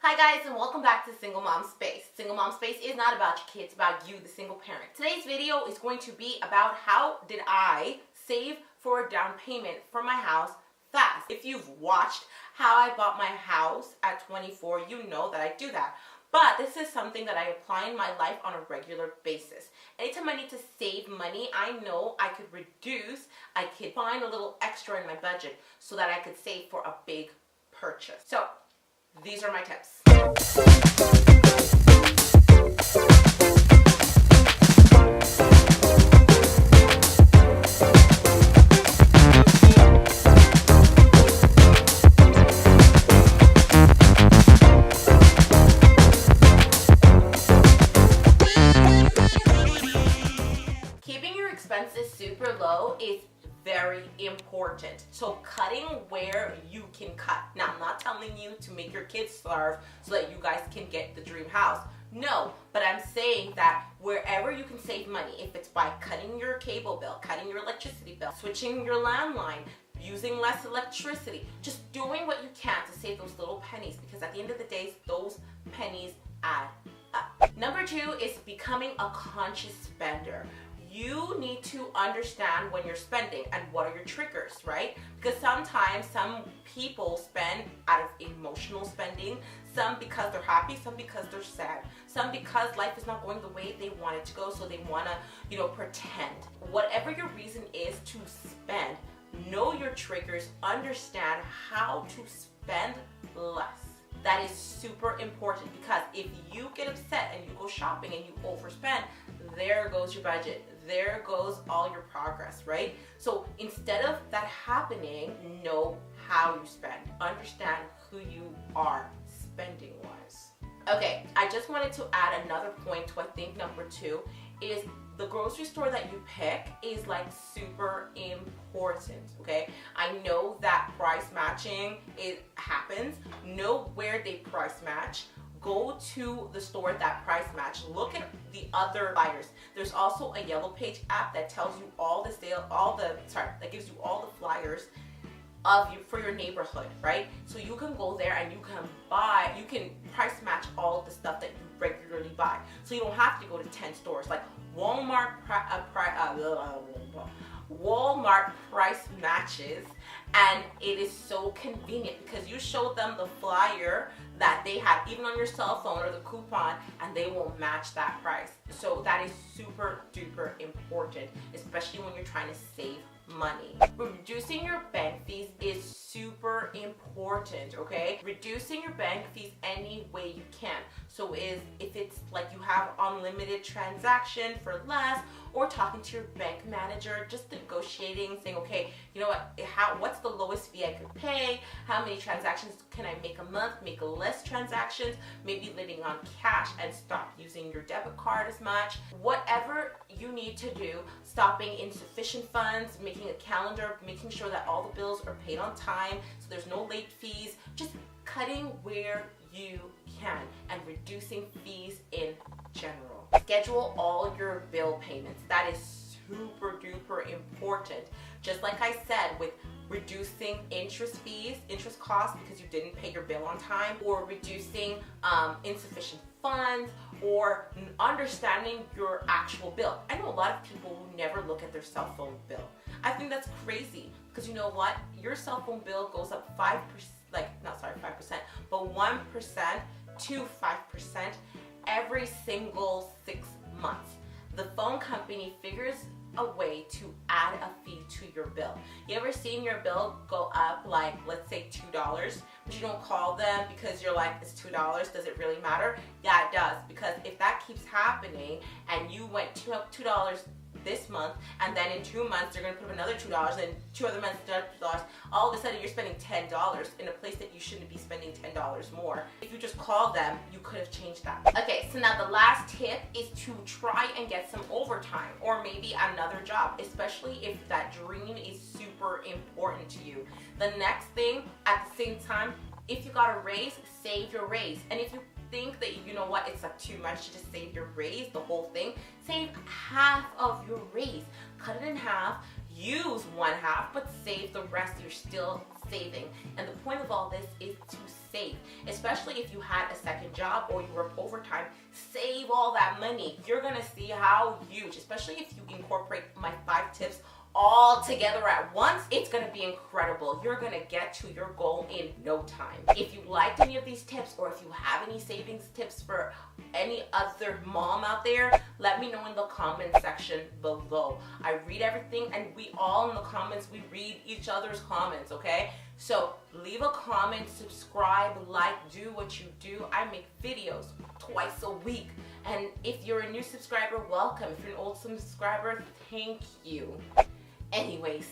Hi guys, and welcome back to Single Mom Space. Single Mom Space is not about your kids, it's about you, the single parent. Today's video is going to be about how did I save for a down payment for my house fast. If you've watched how I bought my house at 24, you know that I do that. But this is something that I apply in my life on a regular basis. Anytime I need to save money, I know I could reduce, I could find a little extra in my budget so that I could save for a big purchase. So, these are my tips. Keeping your expenses super low is very important. So cutting where you can cut. Now, I'm not telling you to make your kids starve so that you guys can get the dream house. No, but I'm saying that wherever you can save money, if it's by cutting your cable bill, cutting your electricity bill, switching your landline, using less electricity, just doing what you can to save those little pennies, because at the end of the day, those pennies add up. Number 2 is becoming a conscious spender. You need to understand when you're spending and what are your triggers, right? Because sometimes some people spend out of emotional spending, some because they're happy, some because they're sad, some because life is not going the way they want it to go, so they want to, pretend. Whatever your reason is to spend, know your triggers, understand how to spend less. That is super important, because if you get upset and you go shopping and you overspend, there goes your budget. There goes all your progress, right? So instead of that happening, know how you spend. Understand who you are spending wise. Okay, I just wanted to add another point to I think number 2 is the grocery store that you pick is like super important, okay? I know that price matching, it happens. Know where they price match. Go to the store that price match. Look at the other buyers. There's also a Yellow Page app that tells you that gives you all the flyers for your neighborhood, right? So you can go there and you can price match all of the stuff that you regularly buy. So you don't have to go to 10 stores like Walmart price matches, and it is so convenient because you show them the flyer that they have even on your cell phone or the coupon, and they will match that price. So that is super duper important, especially when you're trying to save money. Reducing your bank fees is super important, okay? Reducing your bank fees any way you can. So if it's like you have unlimited transaction for less, or talking to your bank manager, just negotiating, saying, okay, you know what, what's the lowest fee I could pay? How many transactions can I make a month? Make less transactions, maybe living on cash and stop using your debit card as much. Whatever you need to do, stopping insufficient funds, making a calendar, making sure that all the bills are paid on time so there's no late fees, just cutting where you can and reducing fees in general. Schedule all your bill payments. That is super duper important. Just like I said, with reducing interest costs because you didn't pay your bill on time, or reducing insufficient funds, or understanding your actual bill. I know a lot of people who never look at their cell phone bill. I think that's crazy, because you know what? Your cell phone bill goes up 5%, but 1% to 5% every single 6 months. The phone company figures a way to add a fee to your bill. You ever seen your bill go up, like, let's say $2, but you don't call them because you're like, it's $2, does it really matter? Yeah, it does, because if that keeps happening and you went $2 this month, and then in 2 months they're going to put up another $2, and 2 other months $2, all of a sudden you're spending $10 in a place that you shouldn't be spending $10 more. If you just called them, you could have changed that. Okay, so now the last tip is to try and get some overtime, or maybe another job, especially if that dream is super important to you. The next thing, at the same time, if you got a raise, save your raise. And if you think that, you know what, it's like too much to just save your raise, the whole thing, save half of your raise. Cut it in half, use one half, but save the rest. You're still saving. And the point of all this is to save, especially if you had a second job or you work overtime. Save all that money. You're gonna see how huge, especially if you incorporate my 5 tips all together at once, it's gonna be incredible. You're gonna get to your goal in no time. If you liked any of these tips, or if you have any savings tips for any other mom out there, let me know in the comment section below. I read everything, and we all in the comments, we read each other's comments, okay? So leave a comment, subscribe, like, do what you do. I make videos twice a week. And if you're a new subscriber, welcome. If you're an old subscriber, thank you. Anyways,